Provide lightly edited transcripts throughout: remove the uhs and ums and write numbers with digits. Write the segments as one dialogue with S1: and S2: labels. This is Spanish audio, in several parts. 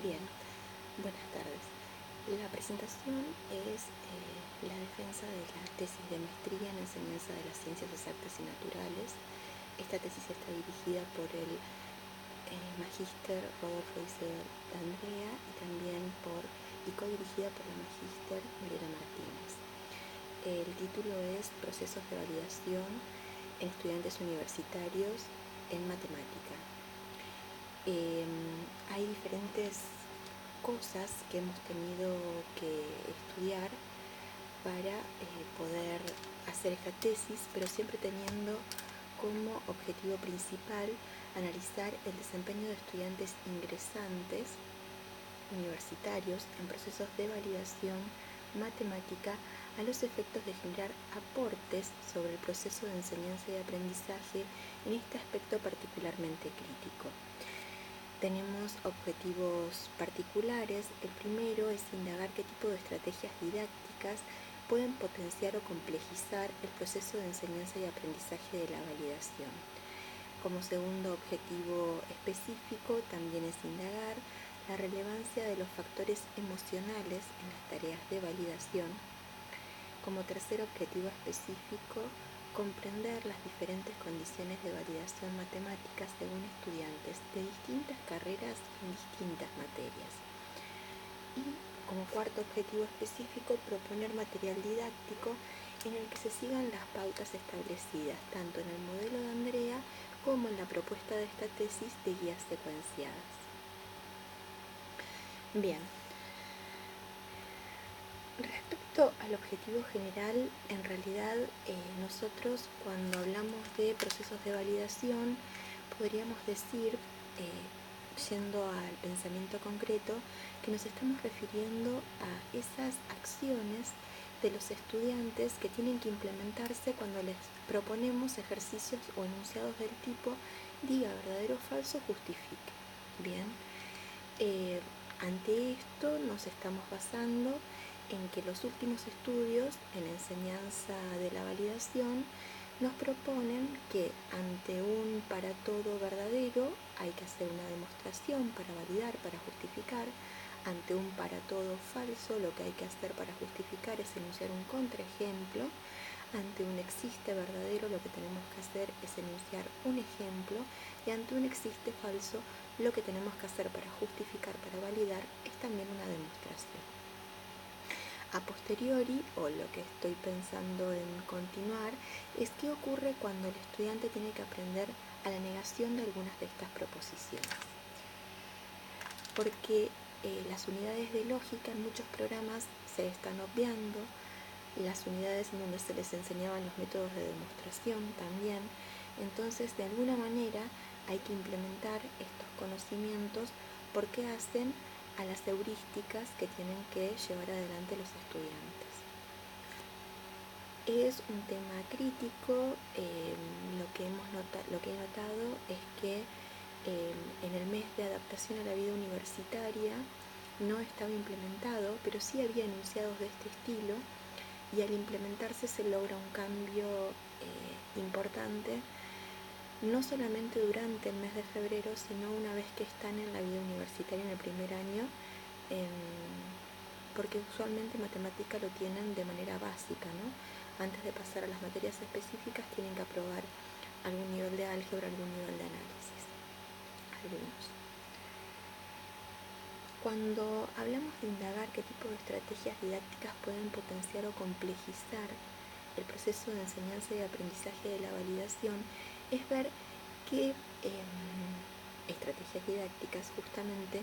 S1: Bien, buenas tardes. La presentación es la defensa de la tesis de maestría en enseñanza de las ciencias exactas y naturales. Esta tesis está dirigida por el magíster Rodolfo Isidor D'Andrea y codirigida por la magíster Mariela Martínez. El título es Procesos de validación en estudiantes universitarios en matemática. Hay diferentes cosas que hemos tenido que estudiar para poder hacer esta tesis, pero siempre teniendo como objetivo principal analizar el desempeño de estudiantes ingresantes universitarios en procesos de validación matemática a los efectos de generar aportes sobre el proceso de enseñanza y aprendizaje en este aspecto particularmente crítico. Tenemos objetivos particulares. El primero es indagar qué tipo de estrategias didácticas pueden potenciar o complejizar el proceso de enseñanza y aprendizaje de la validación. Como segundo objetivo específico, también es indagar la relevancia de los factores emocionales en las tareas de validación. Como tercer objetivo específico, comprender las diferentes condiciones de validación matemática según estudiantes de distintas carreras en distintas materias. Y como cuarto objetivo específico, proponer material didáctico en el que se sigan las pautas establecidas tanto en el modelo de D'Andrea como en la propuesta de esta tesis de guías secuenciadas. Bien. Respecto al objetivo general, en realidad nosotros cuando hablamos de procesos de validación podríamos decir, yendo al pensamiento concreto, que nos estamos refiriendo a esas acciones de los estudiantes que tienen que implementarse cuando les proponemos ejercicios o enunciados del tipo diga verdadero o falso, justifique. Bien, ante esto nos estamos basando en que los últimos estudios en enseñanza de la validación nos proponen que ante un para todo verdadero hay que hacer una demostración para validar, para justificar. Ante un para todo falso lo que hay que hacer para justificar es enunciar un contraejemplo. Ante un existe verdadero lo que tenemos que hacer es enunciar un ejemplo, y ante un existe falso lo que tenemos que hacer para justificar, para validar, es también una demostración. A posteriori, o lo que estoy pensando en continuar, es qué ocurre cuando el estudiante tiene que aprender a la negación de algunas de estas proposiciones. Porque las unidades de lógica en muchos programas se están obviando, las unidades en donde se les enseñaban los métodos de demostración también. Entonces, de alguna manera hay que implementar estos conocimientos porque hacen a las heurísticas que tienen que llevar adelante los estudiantes. Es un tema crítico. Lo que he notado es que en el mes de adaptación a la vida universitaria no estaba implementado, pero sí había enunciados de este estilo, y al implementarse se logra un cambio importante, no solamente durante el mes de febrero, sino una vez que están en la vida universitaria en el primer año, porque usualmente matemática lo tienen de manera básica, ¿no? Antes de pasar a las materias específicas tienen que aprobar algún nivel de álgebra, algún nivel de análisis. Algunos. Cuando hablamos de indagar qué tipo de estrategias didácticas pueden potenciar o complejizar el proceso de enseñanza y aprendizaje de la validación, es ver qué estrategias didácticas justamente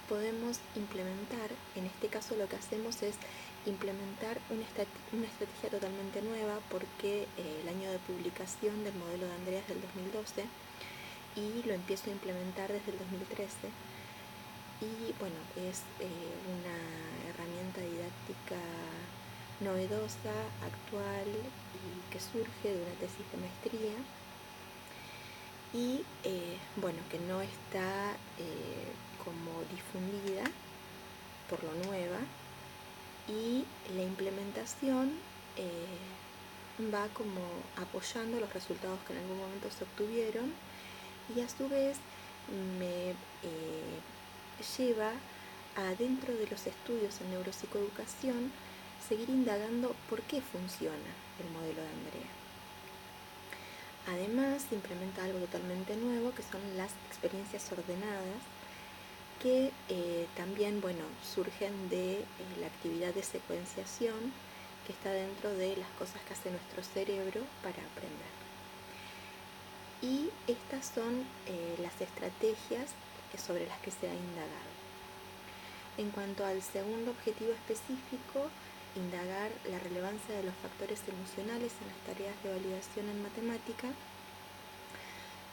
S1: podemos implementar. En este caso lo que hacemos es implementar una estrategia totalmente nueva, porque el año de publicación del modelo de D'Andrea es del 2012 y lo empiezo a implementar desde el 2013. Y bueno, es una herramienta didáctica novedosa, actual y que surge de una tesis de maestría, y bueno, que no está como difundida por lo nueva, y la implementación va como apoyando los resultados que en algún momento se obtuvieron, y a su vez me lleva adentro de los estudios en neuropsicoeducación, seguir indagando por qué funciona el modelo de Andrea. Además, se implementa algo totalmente nuevo, que son las experiencias ordenadas, que también, surgen de la actividad de secuenciación que está dentro de las cosas que hace nuestro cerebro para aprender. Y estas son las estrategias sobre las que se ha indagado. En cuanto al segundo objetivo específico, indagar la relevancia de los factores emocionales en las tareas de validación en matemática,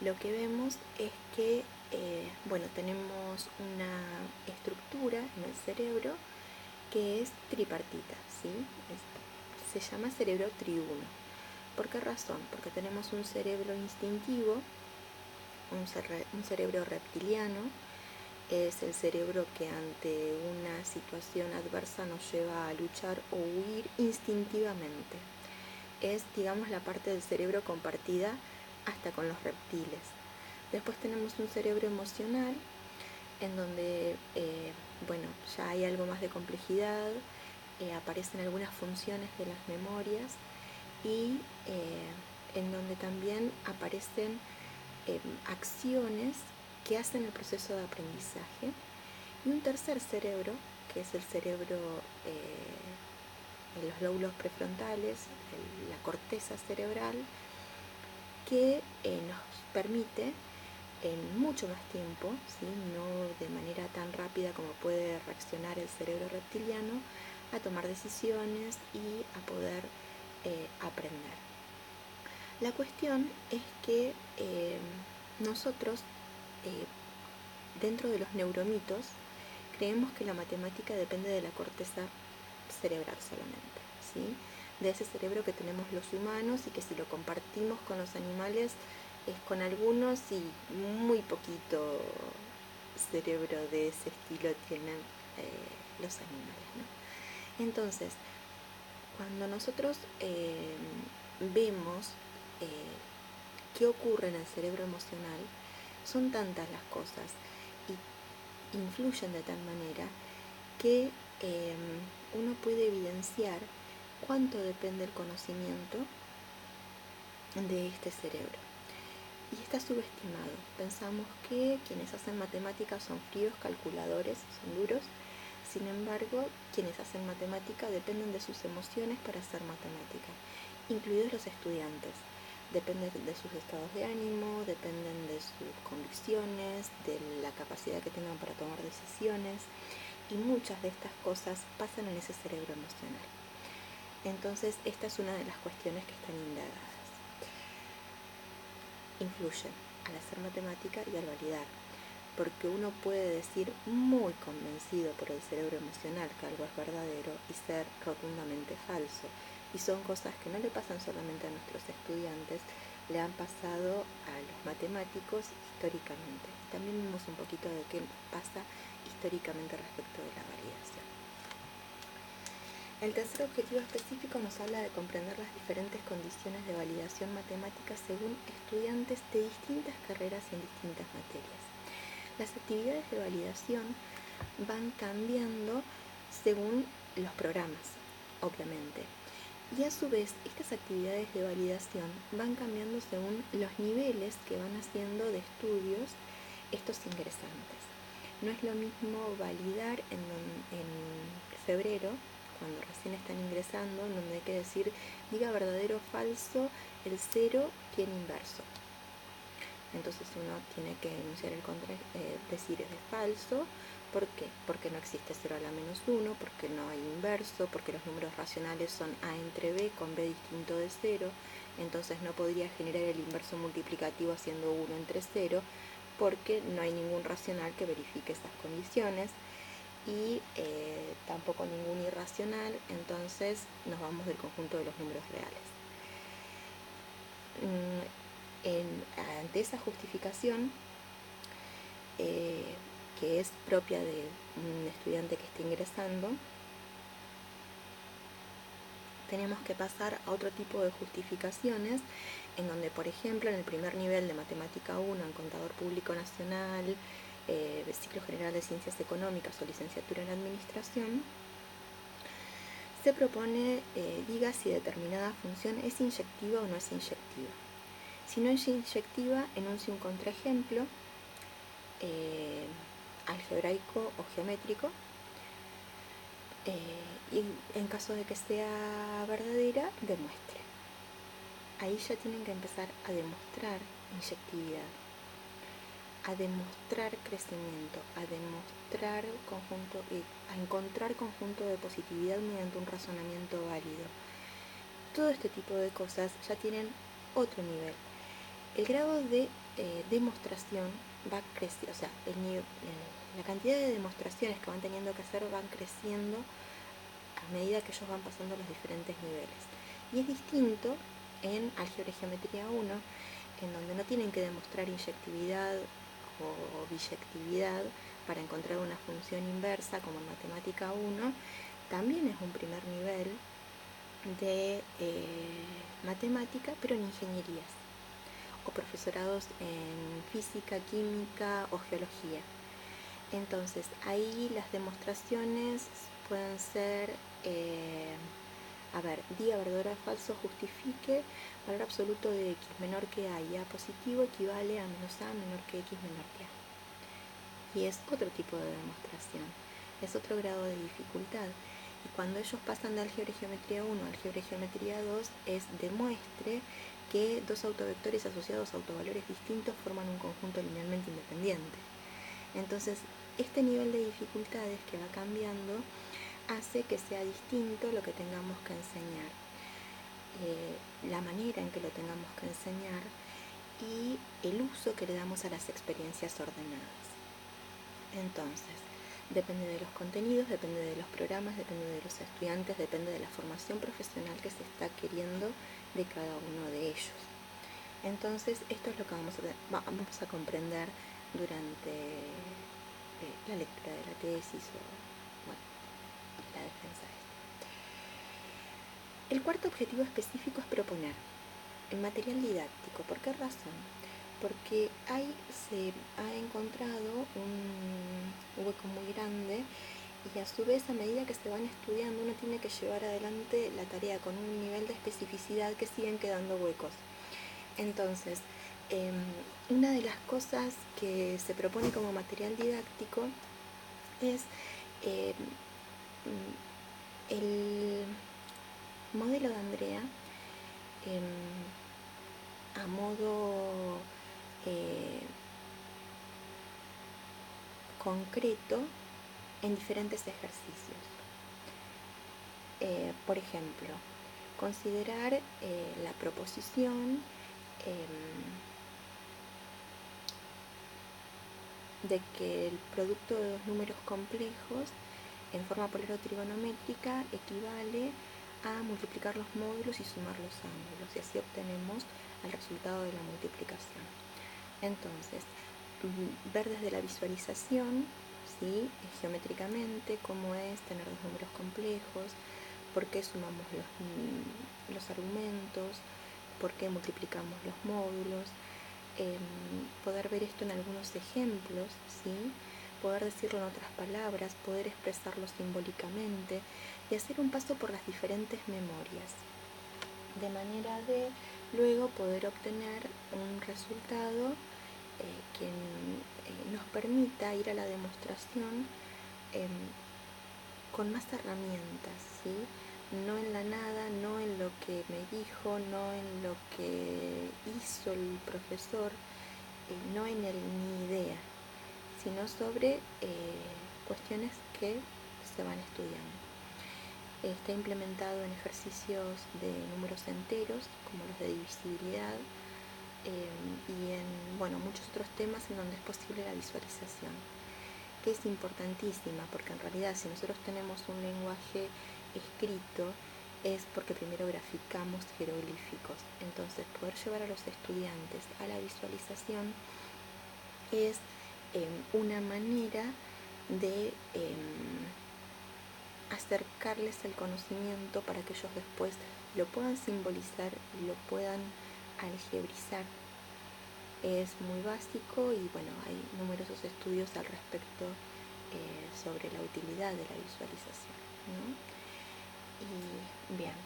S1: lo que vemos es que tenemos una estructura en el cerebro que es tripartita, ¿sí? Se llama cerebro triuno. ¿Por qué razón? Porque tenemos un cerebro instintivo, un cerebro reptiliano, es el cerebro que ante una situación adversa nos lleva a luchar o huir instintivamente. Es, digamos, la parte del cerebro compartida hasta con los reptiles. Después tenemos un cerebro emocional, en donde ya hay algo más de complejidad, aparecen algunas funciones de las memorias y en donde también aparecen acciones que hacen el proceso de aprendizaje. Y un tercer cerebro, que es el cerebro en los lóbulos prefrontales, la corteza cerebral, que nos permite en mucho más tiempo, ¿sí? No de manera tan rápida como puede reaccionar el cerebro reptiliano, a tomar decisiones y a poder aprender. La cuestión es que nosotros, dentro de los neuromitos, creemos que la matemática depende de la corteza cerebral solamente, ¿sí? De ese cerebro que tenemos los humanos y que si lo compartimos con los animales es con algunos y muy poquito cerebro de ese estilo tienen los animales, ¿no? Entonces, cuando nosotros vemos qué ocurre en el cerebro emocional, son tantas las cosas y influyen de tal manera que uno puede evidenciar cuánto depende el conocimiento de este cerebro. Y está subestimado. Pensamos que quienes hacen matemáticas son fríos, calculadores, son duros. Sin embargo, quienes hacen matemática dependen de sus emociones para hacer matemática, incluidos los estudiantes. Dependen de sus estados de ánimo, dependen de sus convicciones, de la capacidad que tengan para tomar decisiones, y muchas de estas cosas pasan en ese cerebro emocional. Entonces, esta es una de las cuestiones que están indagadas. Influyen al hacer matemática y al validar, porque uno puede decir muy convencido por el cerebro emocional que algo es verdadero y ser rotundamente falso. Y son cosas que no le pasan solamente a nuestros estudiantes, le han pasado a los matemáticos históricamente. También vimos un poquito de qué pasa históricamente respecto de la validación. El tercer objetivo específico nos habla de comprender las diferentes condiciones de validación matemática según estudiantes de distintas carreras y en distintas materias. Las actividades de validación van cambiando según los programas, obviamente. Y a su vez, estas actividades de validación van cambiando según los niveles que van haciendo de estudios estos ingresantes. No es lo mismo validar en febrero, cuando recién están ingresando, en donde hay que decir, diga verdadero o falso, el cero tiene inverso. Entonces uno tiene que enunciar decir es falso. ¿Por qué? Porque no existe 0 a la menos 1, porque no hay inverso, porque los números racionales son a entre b con b distinto de 0, entonces no podría generar el inverso multiplicativo haciendo 1 entre 0, porque no hay ningún racional que verifique esas condiciones y tampoco ningún irracional, entonces nos vamos del conjunto de los números reales. Ante esa justificación, que es propia de un estudiante que está ingresando, tenemos que pasar a otro tipo de justificaciones, en donde, por ejemplo, en el primer nivel de Matemática 1, en Contador Público Nacional, ciclo general de ciencias económicas o licenciatura en administración, se propone diga si determinada función es inyectiva o no es inyectiva. Si no es inyectiva, enuncie un contraejemplo algebraico o geométrico, y en caso de que sea verdadera, demuestre. Ahí ya tienen que empezar a demostrar inyectividad, a demostrar crecimiento, a demostrar conjunto, a encontrar conjunto de positividad mediante un razonamiento válido. Todo este tipo de cosas ya tienen otro nivel. El grado de demostración va creciendo, o sea, la cantidad de demostraciones que van teniendo que hacer van creciendo a medida que ellos van pasando los diferentes niveles. Y es distinto en álgebra y geometría 1, en donde no tienen que demostrar inyectividad o biyectividad para encontrar una función inversa como en matemática 1. También es un primer nivel de matemática, pero en ingenierías o profesorados en física, química o geología. Entonces ahí las demostraciones pueden ser diga verdadero o falso, justifique valor absoluto de x menor que a y a positivo equivale a menos a menor que x menor que a. Y es otro tipo de demostración, es otro grado de dificultad. Y cuando ellos pasan de álgebra y geometría 1 a álgebra y geometría 2, es demuestre que dos autovectores asociados a autovalores distintos forman un conjunto linealmente independiente. Entonces, este nivel de dificultades que va cambiando hace que sea distinto lo que tengamos que enseñar, la manera en que lo tengamos que enseñar y el uso que le damos a las experiencias ordenadas. Entonces, depende de los contenidos, depende de los programas, depende de los estudiantes, depende de la formación profesional que se está queriendo de cada uno de ellos. Entonces, esto es lo que vamos a comprender durante la lectura de la tesis o la defensa. El cuarto objetivo específico es proponer el material didáctico. ¿Por qué razón? Porque ahí se ha encontrado un hueco muy grande y a su vez, a medida que se van estudiando, uno tiene que llevar adelante la tarea con un nivel de especificidad que siguen quedando huecos. Entonces, una de las cosas que se propone como material didáctico es el modelo de Andrea a modo concreto en diferentes ejercicios. Por ejemplo, considerar la proposición de que el producto de dos números complejos en forma polar o trigonométrica equivale a multiplicar los módulos y sumar los ángulos, y así obtenemos el resultado de la multiplicación. Entonces, ver desde la visualización, ¿sí?, geométricamente, cómo es tener dos números complejos, por qué sumamos los argumentos, por qué multiplicamos los módulos, poder ver esto en algunos ejemplos, ¿sí?, poder decirlo en otras palabras, poder expresarlo simbólicamente y hacer un paso por las diferentes memorias, de manera de luego poder obtener un resultado que nos permita ir a la demostración con más herramientas, ¿sí?, no en la nada, no en lo que me dijo, no en lo que hizo el profesor, no en el ni idea, sino sobre cuestiones que se van estudiando. Está implementado en ejercicios de números enteros, como los de divisibilidad, y en muchos otros temas en donde es posible la visualización, que es importantísima, porque en realidad si nosotros tenemos un lenguaje escrito es porque primero graficamos jeroglíficos. Entonces, poder llevar a los estudiantes a la visualización es una manera de acercarles el conocimiento para que ellos después lo puedan simbolizar y lo puedan algebrizar es muy básico y bueno, hay numerosos estudios al respecto sobre la utilidad de la visualización, ¿no? Y bien,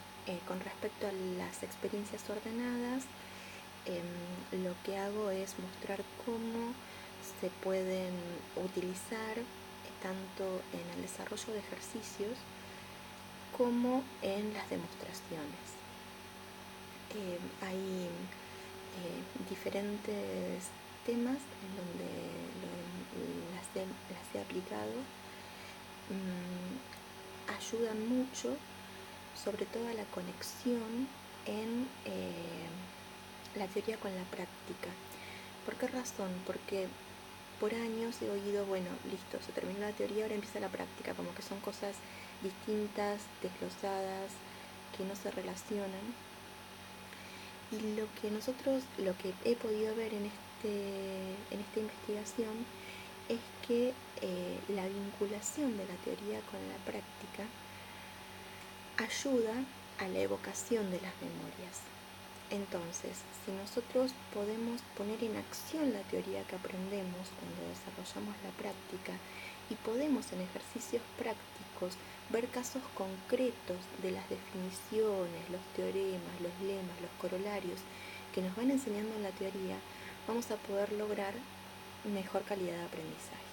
S1: con respecto a las experiencias ordenadas, lo que hago es mostrar cómo se pueden utilizar tanto en el desarrollo de ejercicios como en las demostraciones. Hay diferentes temas en donde las he aplicado. Ayudan mucho, sobre todo a la conexión en la teoría con la práctica. ¿Por qué razón? Porque por años he oído, bueno, listo, se terminó la teoría, ahora empieza la práctica, como que son cosas distintas, desglosadas, que no se relacionan. Y lo que he podido ver en esta investigación es que la vinculación de la teoría con la práctica ayuda a la evocación de las memorias. Entonces, si nosotros podemos poner en acción la teoría que aprendemos cuando desarrollamos la práctica y podemos en ejercicios prácticos ver casos concretos de las definiciones, los teoremas, los lemas, los corolarios que nos van enseñando en la teoría, vamos a poder lograr mejor calidad de aprendizaje.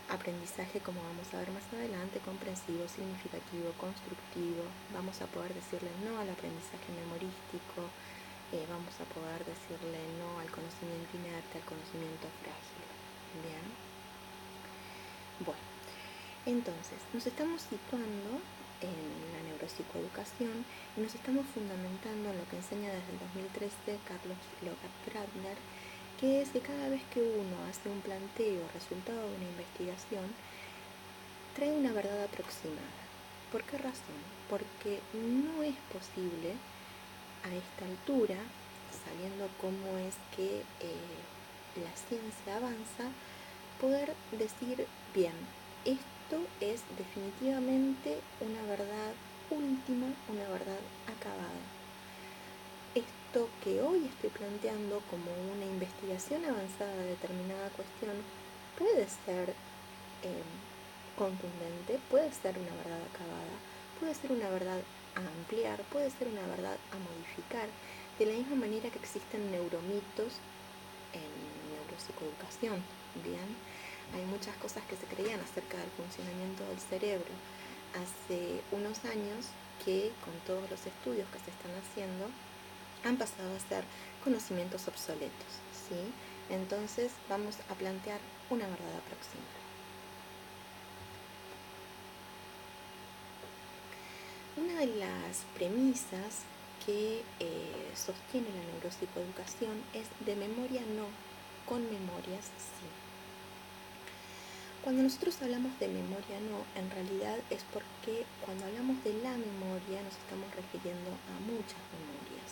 S1: Aprendizaje, como vamos a ver más adelante, comprensivo, significativo, constructivo. Vamos a poder decirle no al aprendizaje memorístico, vamos a poder decirle no al conocimiento inerte, al conocimiento frágil. Bien. Bueno, entonces nos estamos situando en la neuropsicoeducación y nos estamos fundamentando en lo que enseña desde el 2013 Carlos Logat-Gardner, que es que cada vez que uno hace un planteo resultado de una investigación, trae una verdad aproximada. ¿Por qué razón? Porque no es posible a esta altura, sabiendo cómo es que la ciencia avanza, poder decir, bien, esto es definitivamente una verdad última, una verdad acabada. Esto que hoy estoy planteando como una investigación avanzada de determinada cuestión puede ser contundente, puede ser una verdad acabada, puede ser una verdad a ampliar, puede ser una verdad a modificar, de la misma manera que existen neuromitos en neuropsicoeducación. Bien, hay muchas cosas que se creían acerca del funcionamiento del cerebro hace unos años que con todos los estudios que se están haciendo han pasado a ser conocimientos obsoletos, ¿sí? Entonces vamos a plantear una verdad aproximada. Una de las premisas que sostiene la neuropsicoeducación es de memoria no, con memorias sí. Cuando nosotros hablamos de memoria no, en realidad es porque cuando hablamos de la memoria nos estamos refiriendo a muchas memorias.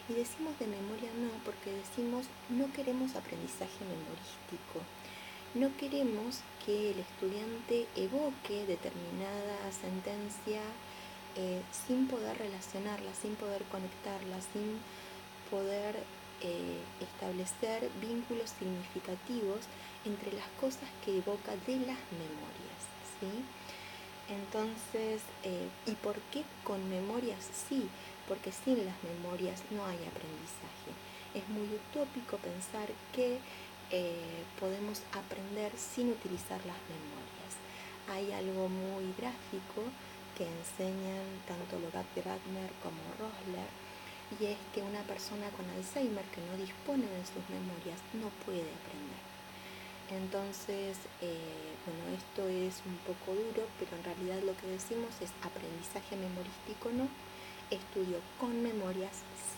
S1: Y decimos de memoria no porque decimos no queremos aprendizaje memorístico. No queremos que el estudiante evoque determinada sentencia sin poder relacionarla, sin poder conectarla, sin poder establecer vínculos significativos entre las cosas que evoca de las memorias, ¿sí? Entonces, ¿y por qué con memorias? Sí, porque sin las memorias no hay aprendizaje. Es muy utópico pensar que podemos aprender sin utilizar las memorias. Hay algo muy gráfico que enseñan tanto Logat-Gardner como Rosler, y es que una persona con Alzheimer que no dispone de sus memorias no puede aprender. Entonces, bueno, esto es un poco duro, pero en realidad lo que decimos es aprendizaje memorístico no, estudio con memorias sí.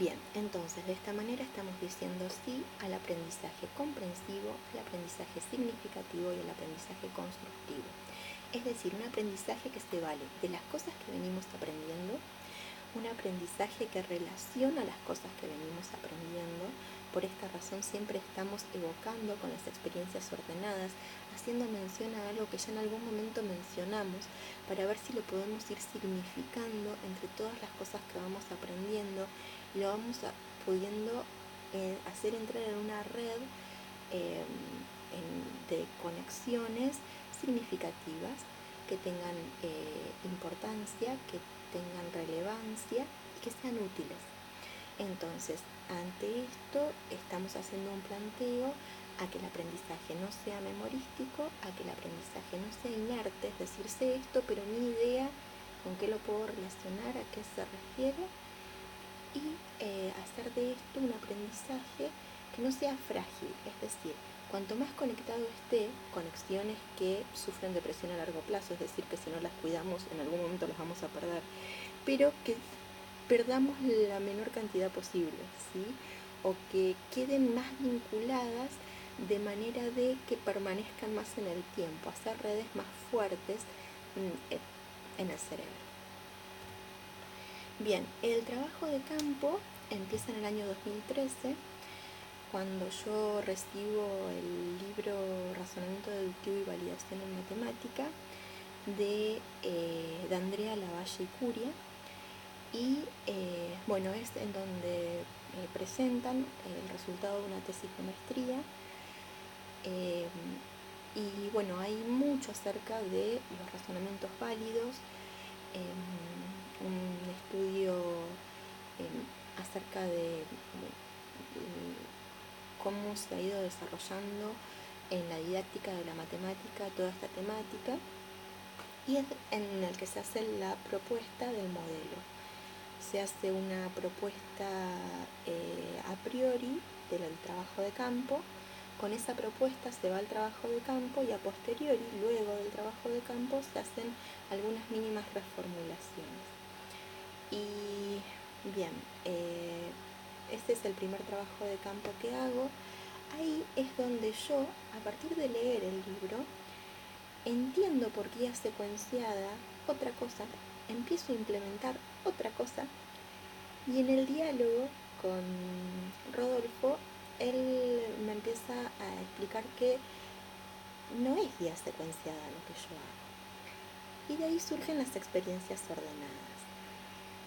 S1: Bien, entonces de esta manera estamos diciendo sí al aprendizaje comprensivo, al aprendizaje significativo y al aprendizaje constructivo. Es decir, un aprendizaje que se vale de las cosas que venimos aprendiendo, un aprendizaje que relaciona las cosas que venimos aprendiendo. Por esta razón siempre estamos evocando con las experiencias ordenadas, haciendo mención a algo que ya en algún momento mencionamos, para ver si lo podemos ir significando entre todas las cosas que vamos aprendiendo y lo vamos pudiendo hacer entrar en una red de conexiones significativas que tengan importancia, que tengan relevancia y que sean útiles. Entonces, ante esto estamos haciendo un planteo a que el aprendizaje no sea memorístico, a que el aprendizaje no sea inerte, es decir, sé esto pero ni idea con qué lo puedo relacionar, a qué se refiere, y hacer de esto un aprendizaje que no sea frágil, es decir, cuanto más conectado esté, conexiones que sufren depresión a largo plazo, es decir, que si no las cuidamos en algún momento las vamos a perder, pero que perdamos la menor cantidad posible, ¿sí? O que queden más vinculadas de manera de que permanezcan más en el tiempo, hacer redes más fuertes en el cerebro. Bien, el trabajo de campo empieza en el año 2013, cuando yo recibo el libro Razonamiento Deductivo y Validación en Matemática de Andrea Lavalle y Curia. Y bueno, es en donde presentan el resultado de una tesis de maestría. Y bueno, hay mucho acerca de los razonamientos válidos, un estudio acerca de cómo se ha ido desarrollando en la didáctica de la matemática toda esta temática, y es en el que se hace la propuesta del modelo. Se hace una propuesta a priori del trabajo de campo. Con esa propuesta se va al trabajo de campo y a posteriori, luego del trabajo de campo, se hacen algunas mínimas reformulaciones. Y bien, este es el primer trabajo de campo que hago. Ahí es donde yo, a partir de leer el libro, entiendo por guía secuenciada otra cosa, empiezo a implementar otra cosa, y en el diálogo con Rodolfo, él me empieza a explicar que no es guía secuenciada lo que yo hago. Y de ahí surgen las experiencias ordenadas.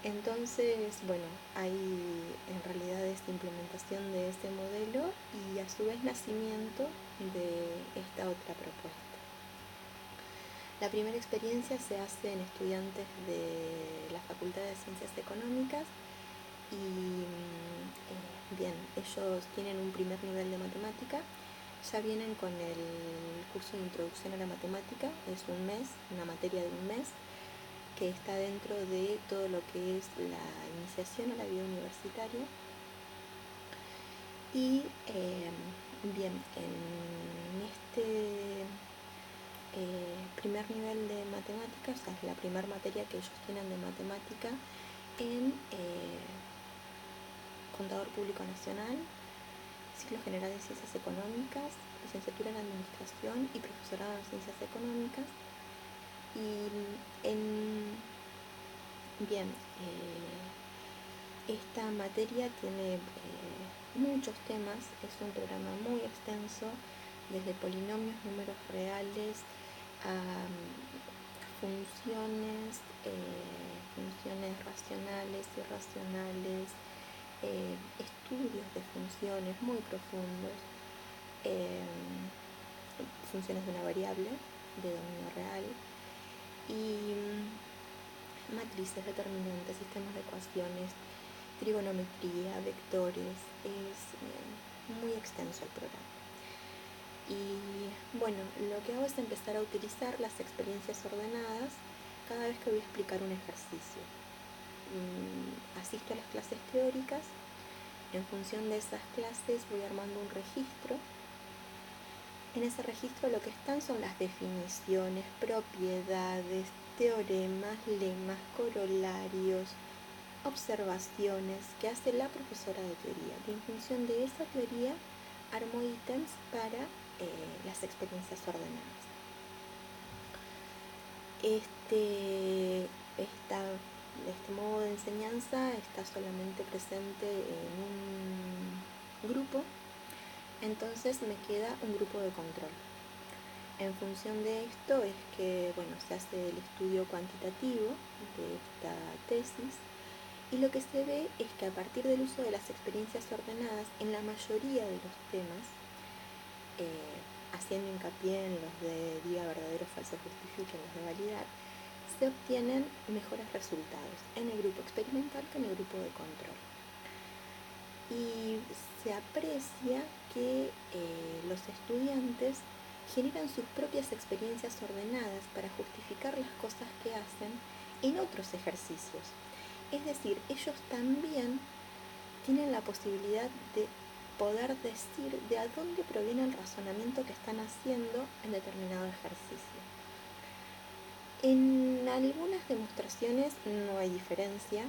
S1: Entonces, bueno, hay en realidad esta implementación de este modelo y a su vez nacimiento de esta otra propuesta. La primera experiencia se hace en estudiantes de la Facultad de Ciencias Económicas y bien, ellos tienen un primer nivel de matemática, ya vienen con el curso de introducción a la matemática, es un mes, una materia de un mes, que está dentro de todo lo que es la iniciación a la vida universitaria. Y bien, en este primer nivel de matemáticas, o sea, es la primera materia que ellos tienen de matemática en Contador Público Nacional, Ciclo General de Ciencias Económicas, Licenciatura en Administración y Profesorado en Ciencias Económicas. Y bien, esta materia tiene muchos temas, es un programa muy extenso, desde polinomios, números reales, a funciones, funciones racionales, irracionales, estudios de funciones muy profundos, funciones de una variable de dominio real y matrices, determinantes, sistemas de ecuaciones, trigonometría, vectores. Es muy extenso el programa. Y bueno, lo que hago es empezar a utilizar las experiencias ordenadas cada vez que voy a explicar un ejercicio. Asisto a las clases teóricas, en función de esas clases voy armando un registro. En ese registro lo que están son las definiciones, propiedades, teoremas, lemas, corolarios, observaciones que hace la profesora de teoría. Y en función de esa teoría armo ítems para las experiencias ordenadas. Este modo de enseñanza está solamente presente en un grupo, entonces me queda un grupo de control. En función de esto es que bueno, se hace el estudio cuantitativo de esta tesis Y lo que se ve es que a partir del uso de las experiencias ordenadas, en la mayoría de los temas, haciendo hincapié en los de diga verdadero, falso, justifique, los de validar, se obtienen mejores resultados en el grupo experimental que en el grupo de control. Y se aprecia que los estudiantes generan sus propias experiencias ordenadas para justificar las cosas que hacen en otros ejercicios. Es decir, ellos también tienen la posibilidad de poder decir de a dónde proviene el razonamiento que están haciendo en determinado ejercicio. En algunas demostraciones no hay diferencia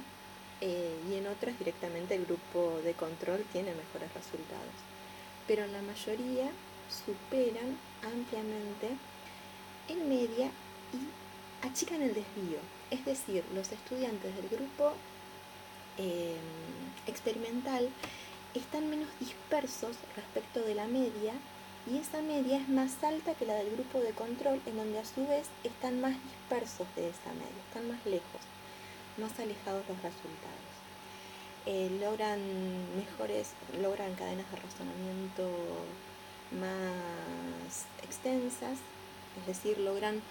S1: y en otras directamente el grupo de control tiene mejores resultados. Pero en la mayoría superan ampliamente en media y achican el desvío. Es decir, los estudiantes del grupo experimental están menos dispersos respecto de la media y esa media es más alta que la del grupo de control, en donde a su vez están más dispersos de esa media, están más lejos, más alejados los resultados. Logran cadenas de razonamiento más extensas, es decir, logran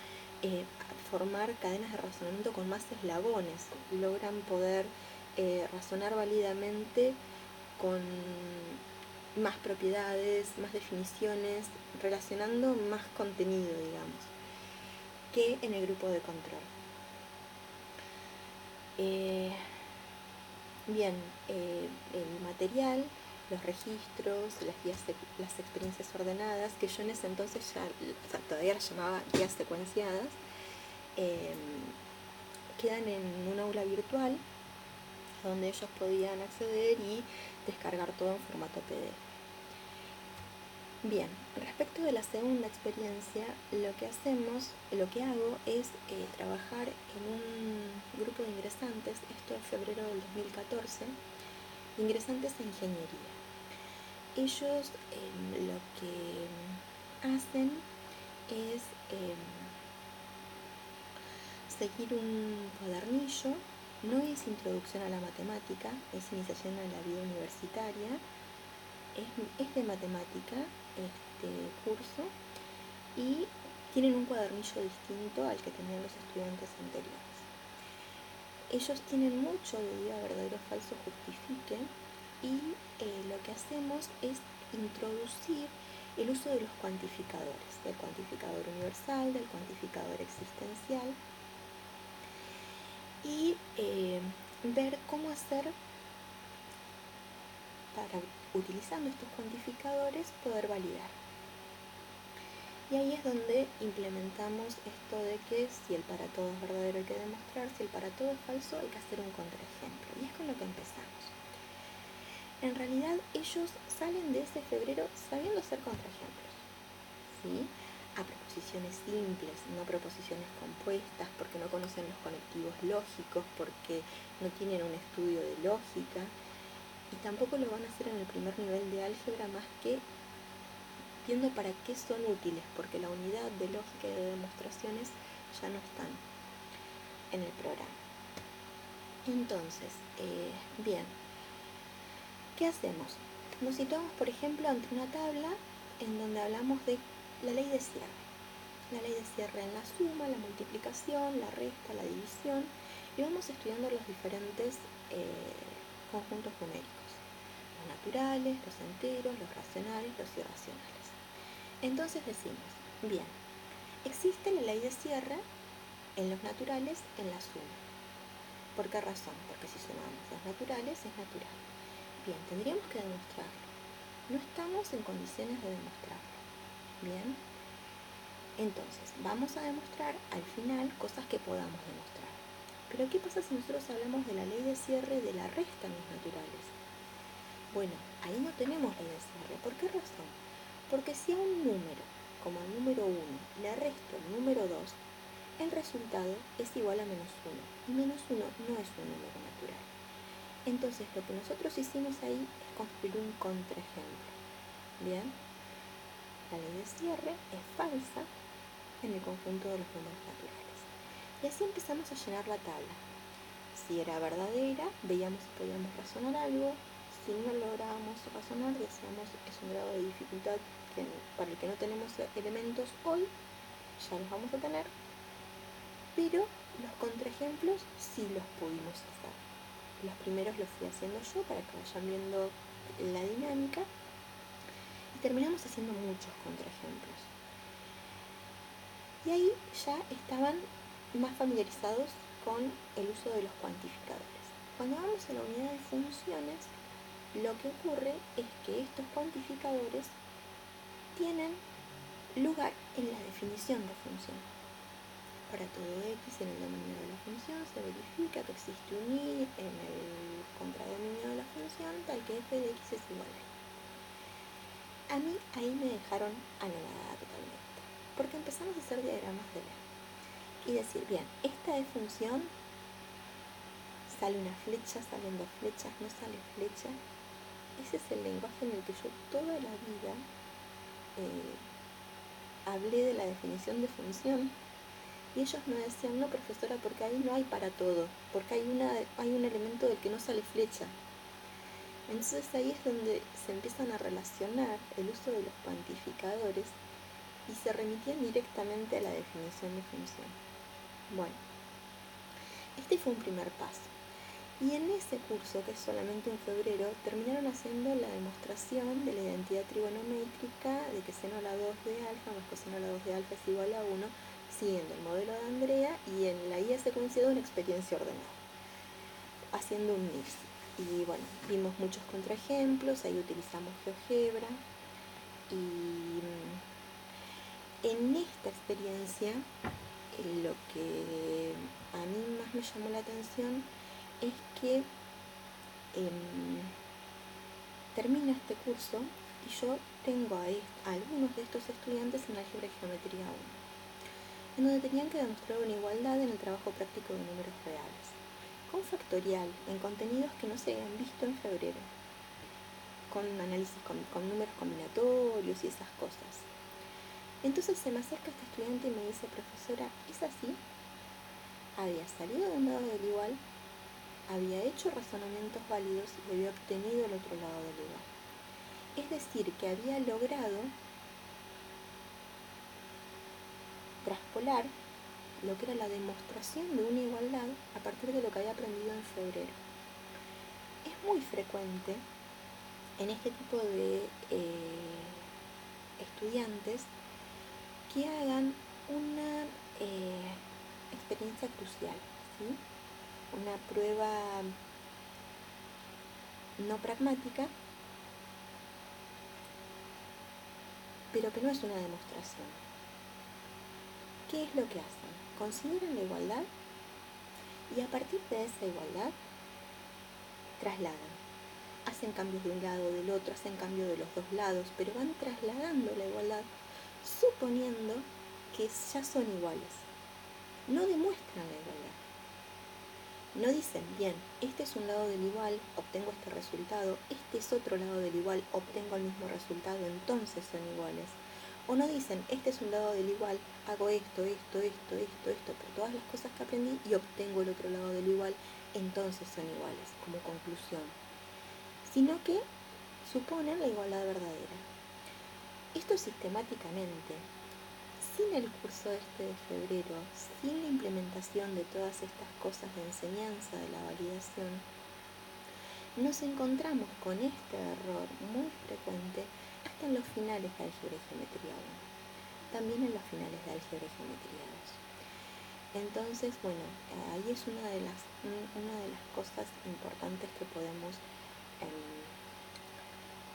S1: formar cadenas de razonamiento con más eslabones, logran poder razonar válidamente con más propiedades, más definiciones, relacionando más contenido, digamos, que en el grupo de control. El material, los registros, las experiencias ordenadas, que yo en ese entonces todavía las llamaba guías secuenciadas, quedan en un aula virtual donde ellos podían acceder y descargar todo en formato PDF. Bien, respecto de la segunda experiencia, lo que hago es trabajar en un grupo de ingresantes, esto en febrero del 2014, ingresantes a ingeniería. Ellos lo que hacen es seguir un cuadernillo, no es introducción a la matemática, es iniciación a la vida universitaria, es de matemática este curso y tienen un cuadernillo distinto al que tenían los estudiantes anteriores. Ellos tienen mucho de diga verdadero, falso, justifique y lo que hacemos es introducir el uso de los cuantificadores, del cuantificador universal, del cuantificador existencial y ver cómo hacer para, utilizando estos cuantificadores, poder validar. Y ahí es donde implementamos esto de que si el para todo es verdadero hay que demostrar, si el para todo es falso hay que hacer un contraejemplo. Y es con lo que empezamos. En realidad ellos salen de ese febrero sabiendo hacer contraejemplos, ¿sí? A proposiciones simples, no proposiciones compuestas, porque no conocen los conectivos lógicos, porque no tienen un estudio de lógica, y tampoco lo van a hacer en el primer nivel de álgebra más que viendo para qué son útiles, porque la unidad de lógica y de demostraciones ya no están en el programa. Entonces, bien, ¿qué hacemos? Nos situamos, por ejemplo, ante una tabla en donde hablamos de la ley de cierre. La ley de cierre en la suma, la multiplicación, la resta, la división, y vamos estudiando los diferentes conjuntos numéricos, los naturales, los enteros, los racionales, los irracionales. Entonces decimos, bien, existe la ley de cierre en los naturales en la suma. ¿Por qué razón? Porque si sumamos los naturales es natural. Bien, tendríamos que demostrarlo. No estamos en condiciones de demostrarlo. Bien, entonces vamos a demostrar al final cosas que podamos demostrar. Pero ¿qué pasa si nosotros hablamos de la ley de cierre de la resta en los naturales? Bueno, ahí no tenemos ley de cierre. ¿Por qué razón? Porque si a un número, como al número 1, le resto el número 2, el resultado es igual a menos 1. Y menos 1 no es un número natural. Entonces lo que nosotros hicimos ahí es construir un contraejemplo. Bien, la ley de cierre es falsa en el conjunto de los números naturales. Y así empezamos a llenar la tabla. si era verdadera, veíamos si podíamos razonar algo. Si no lográbamos razonar, decíamos es un grado de dificultad para el que no tenemos elementos hoy, ya los vamos a tener, pero los contraejemplos sí los pudimos hacer. Los primeros los fui haciendo yo para que vayan viendo la dinámica y terminamos haciendo muchos contraejemplos. Y ahí ya estaban más familiarizados con el uso de los cuantificadores. Cuando vamos a la unidad de funciones, lo que ocurre es que estos cuantificadores tienen lugar en la definición de función. Para todo x en el dominio de la función se verifica que existe un y en el contradominio de la función tal que f de x es igual a y. A mí ahí me dejaron anonadada totalmente, porque empezamos a hacer diagramas de Venn y decir, bien, esta de función sale una flecha, salen dos flechas, no sale flecha. Ese es el lenguaje en el que yo toda la vida hablé de la definición de función. Y ellos me decían, no profesora, porque ahí no hay para todo, porque hay un elemento del que no sale flecha. Entonces ahí es donde se empiezan a relacionar el uso de los cuantificadores y se remitían directamente a la definición de función. Bueno, este fue un primer paso. Y en ese curso, que es solamente en febrero, terminaron haciendo la demostración de la identidad trigonométrica de que seno a la 2 de alfa más coseno a la 2 de alfa es igual a 1, siguiendo el modelo de Andrea y en la guía secuenciada una experiencia ordenada, haciendo un mix. Y bueno, vimos muchos contraejemplos, ahí utilizamos GeoGebra y en esta experiencia lo que a mí más me llamó la atención es que termina este curso y yo tengo a algunos de estos estudiantes en álgebra y geometría 1, en donde tenían que demostrar una igualdad en el trabajo práctico de números reales, con factorial, en contenidos que no se habían visto en febrero, con análisis con números combinatorios y esas cosas. Entonces se me acerca este estudiante y me dice, profesora, ¿es así? Había salido de un lado del igual, había hecho razonamientos válidos y había obtenido el otro lado del igual. Es decir, que había logrado traspolar lo que era la demostración de una igualdad a partir de lo que había aprendido en febrero. Es muy frecuente en este tipo de estudiantes que hagan una experiencia crucial, ¿sí? Una prueba no pragmática, pero que no es una demostración. ¿Qué es lo que hacen? Consideran la igualdad y a partir de esa igualdad trasladan. Hacen cambios de un lado o del otro, hacen cambio de los dos lados, pero van trasladando la igualdad suponiendo que ya son iguales. No demuestran la igualdad. No dicen, bien, este es un lado del igual, obtengo este resultado, este es otro lado del igual, obtengo el mismo resultado, entonces son iguales. O no dicen, este es un lado del igual, hago esto, por todas las cosas que aprendí y obtengo el otro lado del igual, entonces son iguales, como conclusión. Sino que suponen la igualdad verdadera. Esto sistemáticamente, sin el curso este de febrero, sin la implementación de todas estas cosas de enseñanza de la validación, nos encontramos con este error muy frecuente hasta en los finales de álgebra y geometría 1, también en los finales de álgebra y geometría 2. Entonces, bueno, ahí es una de las cosas importantes que podemos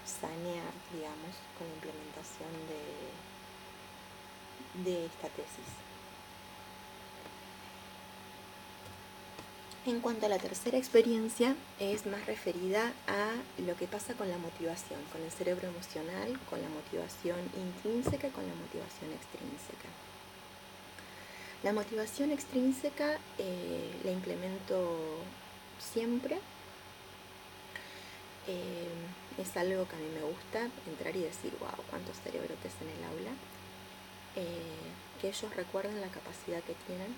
S1: sanear, digamos, con la implementación de esta tesis. En cuanto a la tercera experiencia, es más referida a lo que pasa con la motivación, con el cerebro emocional, con la motivación intrínseca y con la motivación extrínseca. La motivación extrínseca la implemento siempre. Es algo que a mí me gusta, entrar y decir, wow, cuántos cerebrotes en el aula. Que ellos recuerden la capacidad que tienen.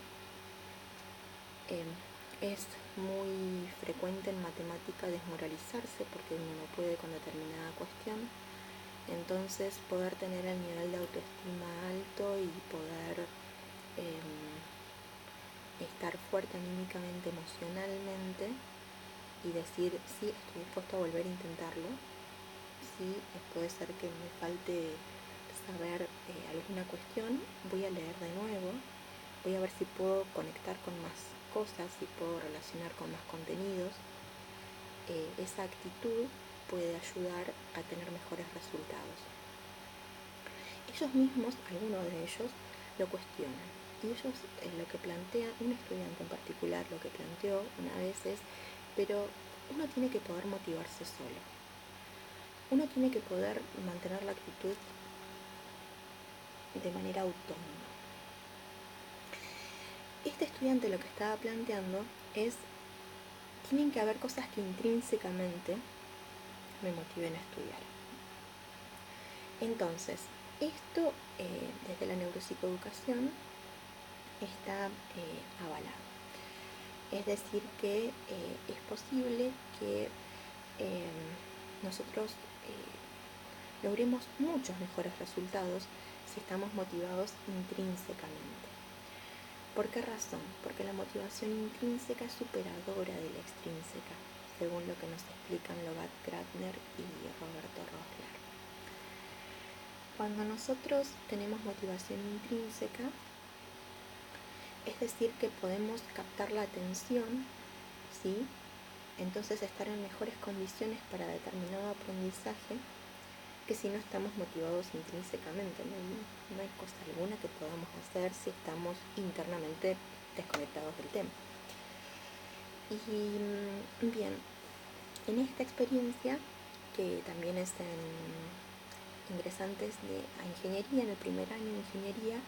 S1: Es muy frecuente en matemática desmoralizarse porque uno no puede con determinada cuestión. Entonces poder tener el nivel de autoestima alto y poder estar fuerte anímicamente, emocionalmente, y decir, sí, estoy dispuesto a volver a intentarlo. Sí, puede ser que me falte saber alguna cuestión, voy a leer de nuevo, voy a ver si puedo conectar con más cosas, si puedo relacionar con más contenidos. Esa actitud puede ayudar a tener mejores resultados. Ellos mismos, algunos de ellos, lo cuestionan. Y ellos lo que plantean, un estudiante en particular, lo que planteó una vez es, pero uno tiene que poder motivarse solo. Uno tiene que poder mantener la actitud de manera autónoma. Este estudiante lo que estaba planteando es, tienen que haber cosas que intrínsecamente me motiven a estudiar. Entonces, esto desde la neuropsicoeducación está avalado. Es decir, que es posible que nosotros logremos muchos mejores resultados si estamos motivados intrínsecamente. ¿Por qué razón? Porque la motivación intrínseca es superadora de la extrínseca, según lo que nos explican Logat Gratner y Roberto Rosler. Cuando nosotros tenemos motivación intrínseca, es decir, que podemos captar la atención, ¿sí? Entonces estar en mejores condiciones para determinado aprendizaje que si no estamos motivados intrínsecamente. No hay cosa alguna que podamos hacer si estamos internamente desconectados del tema. Y bien, en esta experiencia, que también es en ingresantes a ingeniería, en el primer año de ingeniería,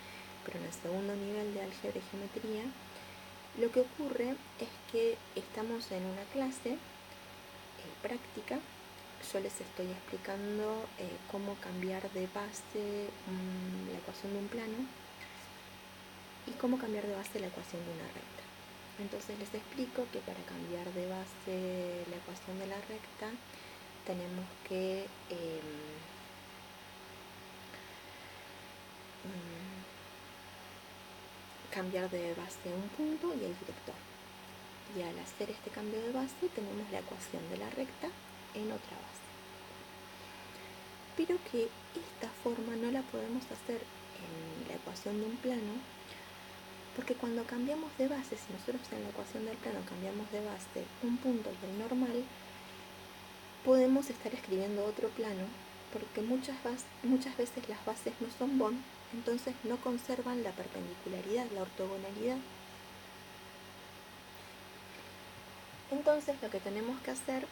S1: pero en el segundo nivel de álgebra y geometría, lo que ocurre es que estamos en una clase práctica. Yo les estoy explicando cómo cambiar de base la ecuación de un plano y cómo cambiar de base la ecuación de una recta. Entonces les explico que para cambiar de base la ecuación de la recta tenemos que cambiar de base un punto y el director. Y al hacer este cambio de base tenemos la ecuación de la recta en otra base. Pero que esta forma no la podemos hacer en la ecuación de un plano, porque cuando cambiamos de base, si nosotros en la ecuación del plano cambiamos de base un punto y el normal, podemos estar escribiendo otro plano, porque muchas veces las bases no son bond, entonces no conservan la perpendicularidad, la ortogonalidad. Entonces lo que tenemos que hacer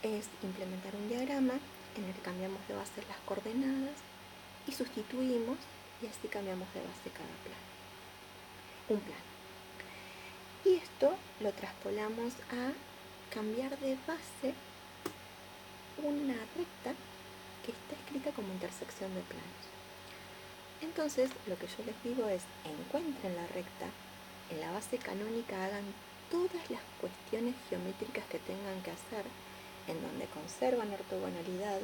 S1: es implementar un diagrama en el que cambiamos de base las coordenadas y sustituimos, y así cambiamos de base cada plano, un plano. Y esto lo traspolamos a cambiar de base una recta que está escrita como intersección de planos. Entonces lo que yo les digo es, encuentren la recta, en la base canónica hagan todas las cuestiones geométricas que tengan que hacer, en donde conservan ortogonalidad,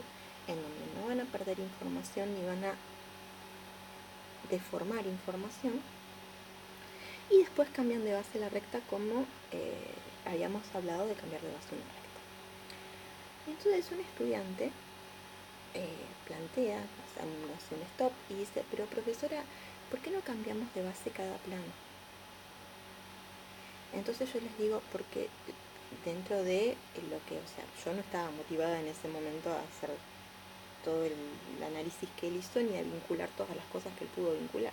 S1: en donde no van a perder información ni van a deformar información, y después cambian de base la recta como habíamos hablado de cambiar de base una recta. Entonces un estudiante plantea, hace un stop y dice, pero profesora, ¿por qué no cambiamos de base cada plano? Entonces yo les digo, porque dentro de lo que, o sea, yo no estaba motivada en ese momento a hacer todo el análisis que él hizo ni a vincular todas las cosas que él pudo vincular,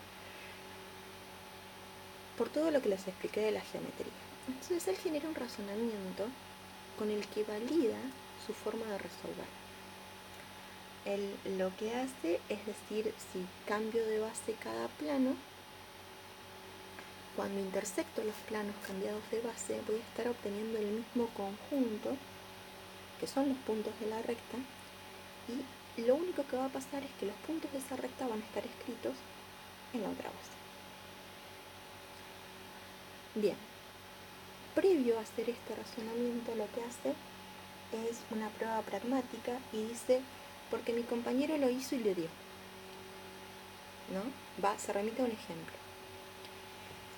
S1: por todo lo que les expliqué de la geometría. Entonces él genera un razonamiento con el que valida su forma de resolver. Él lo que hace es decir, si cambio de base cada plano, cuando intersecto los planos cambiados de base, voy a estar obteniendo el mismo conjunto, que son los puntos de la recta, y lo único que va a pasar es que los puntos de esa recta van a estar escritos en la otra base. Bien, previo a hacer este razonamiento lo que hace es una prueba pragmática y dice, porque mi compañero lo hizo y le dio, ¿no? Se remite a un ejemplo.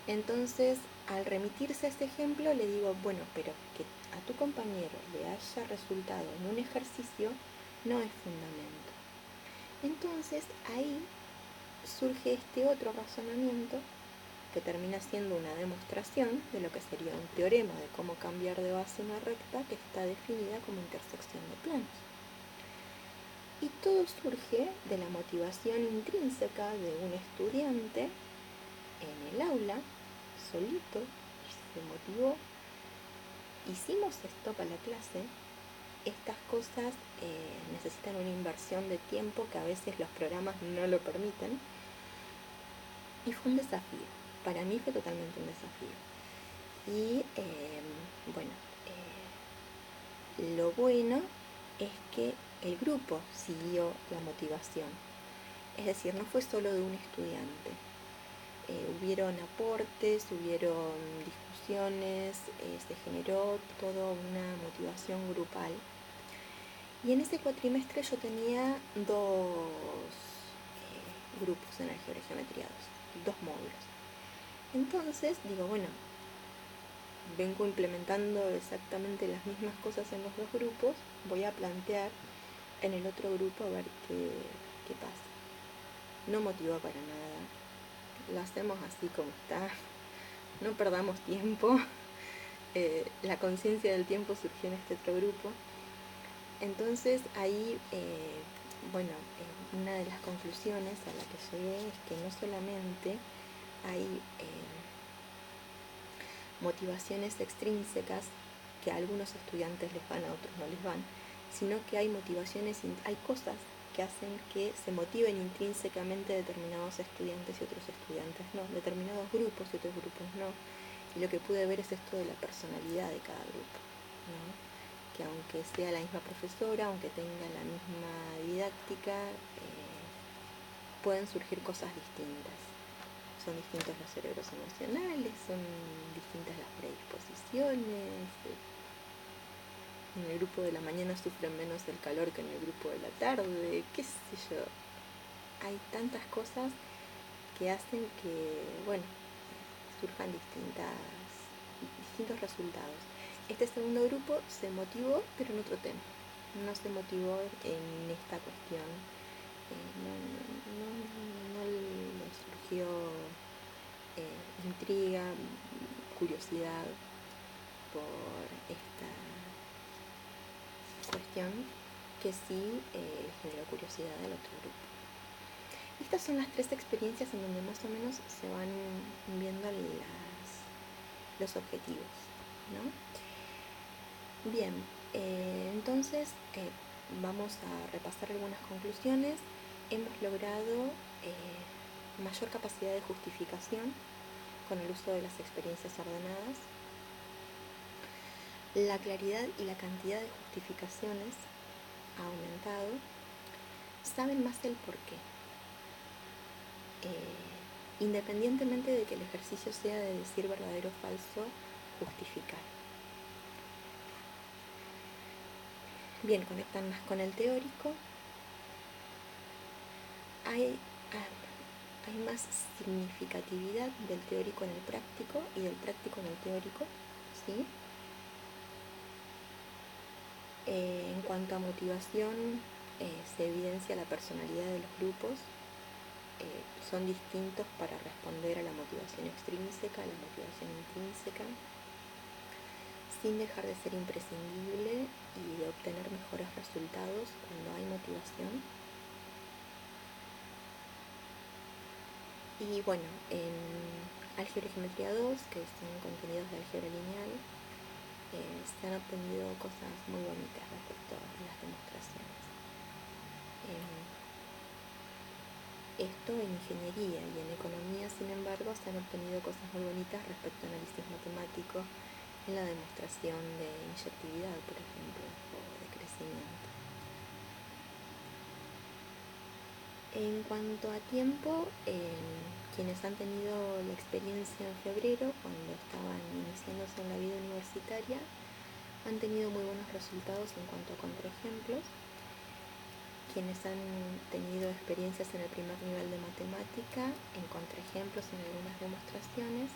S1: Entonces, al remitirse a este ejemplo, le digo, bueno, pero que a tu compañero le haya resultado en un ejercicio no es fundamento. Entonces, ahí surge este otro razonamiento que termina siendo una demostración de lo que sería un teorema de cómo cambiar de base una recta que está definida como intersección de planos. Y todo surge de la motivación intrínseca de un estudiante en el aula, solito, y se motivó. Hicimos stop a la clase. Estas cosas necesitan una inversión de tiempo que a veces los programas no lo permiten. Y fue un desafío. Para mí fue totalmente un desafío. Y lo bueno es que el grupo siguió la motivación. Es decir, no fue solo de un estudiante. Hubieron aportes, hubieron discusiones, se generó toda una motivación grupal. Y en ese cuatrimestre yo tenía dos grupos en álgebra y geometría 2 módulos. Entonces digo, bueno, vengo implementando exactamente las mismas cosas en los 2 grupos, voy a plantear en el otro grupo a ver qué pasa. No motivó para nada, lo hacemos así como está, no perdamos tiempo. La conciencia del tiempo surgió en este otro grupo. Entonces ahí, una de las conclusiones a la que llegué es que no solamente hay motivaciones extrínsecas que a algunos estudiantes les van, a otros no les van, sino que hay hay cosas que hacen que se motiven intrínsecamente determinados estudiantes y otros estudiantes no, determinados grupos y otros grupos no. Y lo que pude ver es esto de la personalidad de cada grupo, ¿no? Que aunque sea la misma profesora, aunque tenga la misma didáctica, pueden surgir cosas distintas. Son distintos los cerebros emocionales, son distintas las predisposiciones. En el grupo de la mañana sufren menos el calor que en el grupo de la tarde, qué sé yo. Hay tantas cosas que hacen que, surjan distintos resultados. Este segundo grupo se motivó, pero en otro tema. No se motivó en esta cuestión. No le surgió intriga, curiosidad por esta cuestión que sí generó curiosidad al otro grupo. Estas son las 3 experiencias en donde más o menos se van viendo los objetivos, ¿no? Bien, entonces vamos a repasar algunas conclusiones. Hemos logrado mayor capacidad de justificación con el uso de las experiencias ordenadas. La claridad y la cantidad de justificaciones ha aumentado. Saben más el porqué. Independientemente de que el ejercicio sea de decir verdadero o falso, justificar. Bien, conectan más con el teórico. Hay más significatividad del teórico en el práctico y del práctico en el teórico, ¿sí? En cuanto a motivación, se evidencia la personalidad de los grupos. Son distintos para responder a la motivación extrínseca, a la motivación intrínseca, sin dejar de ser imprescindible y de obtener mejores resultados cuando hay motivación. Y en álgebra y geometría 2, que son contenidos de álgebra lineal, se han obtenido cosas muy bonitas respecto a las demostraciones. Esto en ingeniería y en economía, sin embargo, se han obtenido cosas muy bonitas respecto a análisis matemático en la demostración de inyectividad, por ejemplo, o de crecimiento. En cuanto a tiempo, quienes han tenido la experiencia en febrero, cuando estaban iniciándose en la vida universitaria, han tenido muy buenos resultados en cuanto a contraejemplos. Quienes han tenido experiencias en el primer nivel de matemática, en contraejemplos, en algunas demostraciones,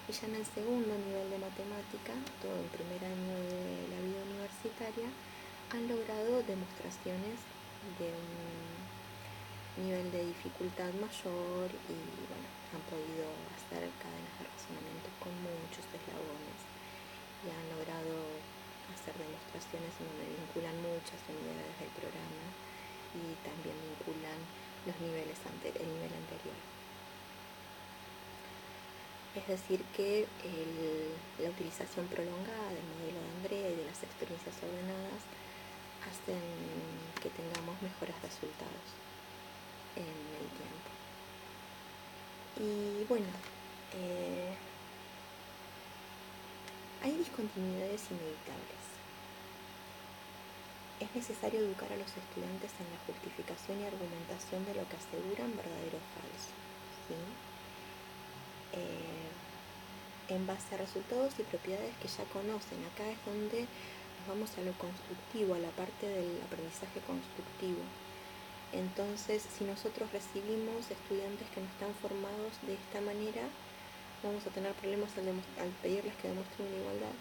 S1: y ya en el segundo nivel de matemática, todo el primer año de la vida universitaria, han logrado demostraciones de un nivel de dificultad mayor y bueno, han podido hacer cadenas de razonamiento con muchos eslabones y han logrado hacer demostraciones en donde vinculan muchas unidades del programa y también vinculan los niveles el nivel anterior. Es decir que la utilización prolongada del modelo de Andrea y de las experiencias ordenadas hacen que tengamos mejores resultados en el tiempo. Y bueno, hay discontinuidades inevitables. Es necesario educar a los estudiantes en la justificación y argumentación de lo que aseguran verdadero o falso, ¿sí? En base a resultados y propiedades que ya conocen. Acá es donde nos vamos a lo constructivo, a la parte del aprendizaje constructivo. Entonces, si nosotros recibimos estudiantes que no están formados de esta manera, vamos a tener problemas al pedirles que demuestren una igualdad.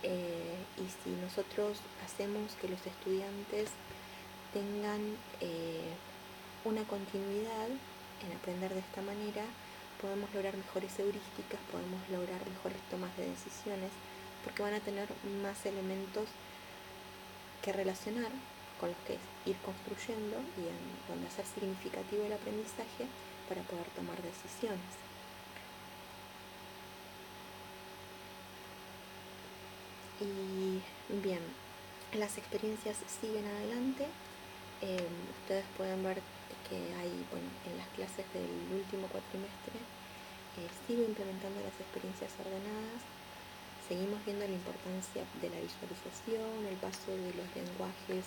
S1: Y si nosotros hacemos que los estudiantes tengan una continuidad en aprender de esta manera, podemos lograr mejores heurísticas, podemos lograr mejores tomas de decisiones, porque van a tener más elementos que relacionar con los que ir construyendo y donde hacer significativo el aprendizaje para poder tomar decisiones. Y bien, las experiencias siguen adelante. Ustedes pueden ver que hay, bueno, en las clases del último cuatrimestre sigo implementando las experiencias ordenadas. Seguimos viendo la importancia de la visualización, el paso de los lenguajes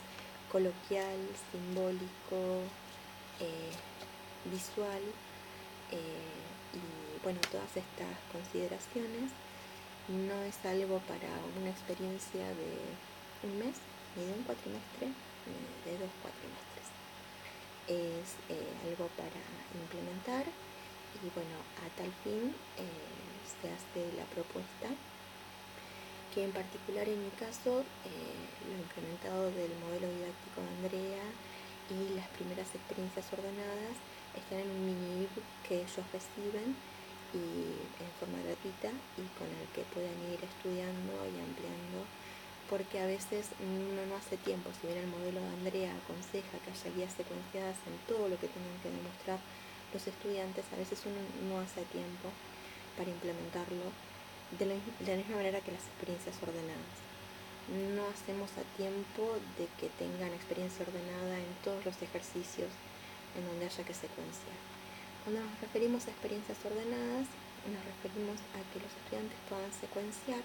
S1: coloquial, simbólico, visual, y bueno, todas estas consideraciones. No es algo para una experiencia de un mes, ni de un cuatrimestre, ni de 2 cuatrimestres. Es algo para implementar y bueno, a tal fin se hace la propuesta, que en particular en mi caso lo he implementado del modelo didáctico de Andrea y las primeras experiencias ordenadas están en un mini ebook que ellos reciben y en forma gratuita y con el que pueden ir estudiando y ampliando, porque a veces uno no hace tiempo. Si bien el modelo de Andrea aconseja que haya guías secuenciadas en todo lo que tengan que demostrar los estudiantes, a veces uno no hace tiempo para implementarlo de la misma manera que las experiencias ordenadas. No hacemos a tiempo de que tengan experiencia ordenada en todos los ejercicios en donde haya que secuenciar. Cuando nos referimos a experiencias ordenadas, nos referimos a que los estudiantes puedan secuenciar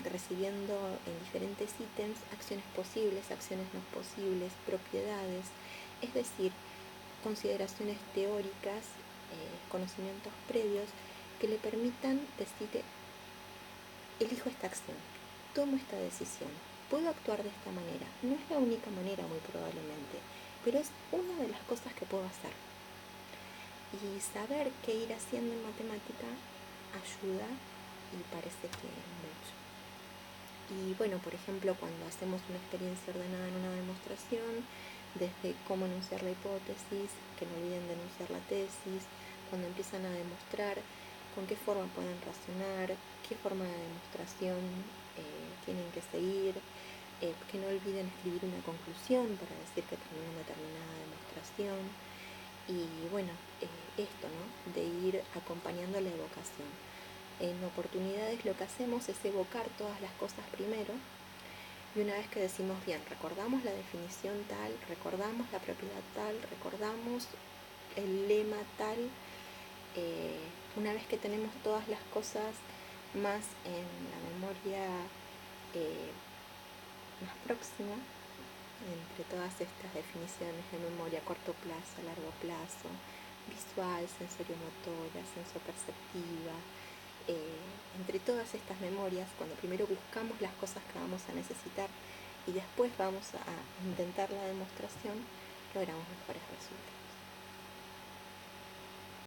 S1: recibiendo en diferentes ítems acciones posibles, acciones no posibles, propiedades, es decir, consideraciones teóricas, conocimientos previos que le permitan decir: elijo esta acción, tomo esta decisión, puedo actuar de esta manera. No es la única manera, muy probablemente, pero es una de las cosas que puedo hacer. Y saber qué ir haciendo en matemática ayuda, y parece que mucho. Y bueno, por ejemplo, cuando hacemos una experiencia ordenada en una demostración, desde cómo enunciar la hipótesis, que no olviden de enunciar la tesis, cuando empiezan a demostrar con qué forma pueden razonar, qué forma de demostración tienen que seguir, que no olviden escribir una conclusión para decir que terminan determinada demostración. Y bueno, esto, ¿no?, de ir acompañando la evocación. En oportunidades lo que hacemos es evocar todas las cosas primero, y una vez que decimos: bien, recordamos la definición tal, recordamos la propiedad tal, recordamos el lema tal, una vez que tenemos todas las cosas más en la memoria más próxima, entre todas estas definiciones de memoria a corto plazo, a largo plazo, visual, sensoriomotora, sensoperceptiva. Entre todas estas memorias, cuando primero buscamos las cosas que vamos a necesitar y después vamos a intentar la demostración, logramos mejores resultados.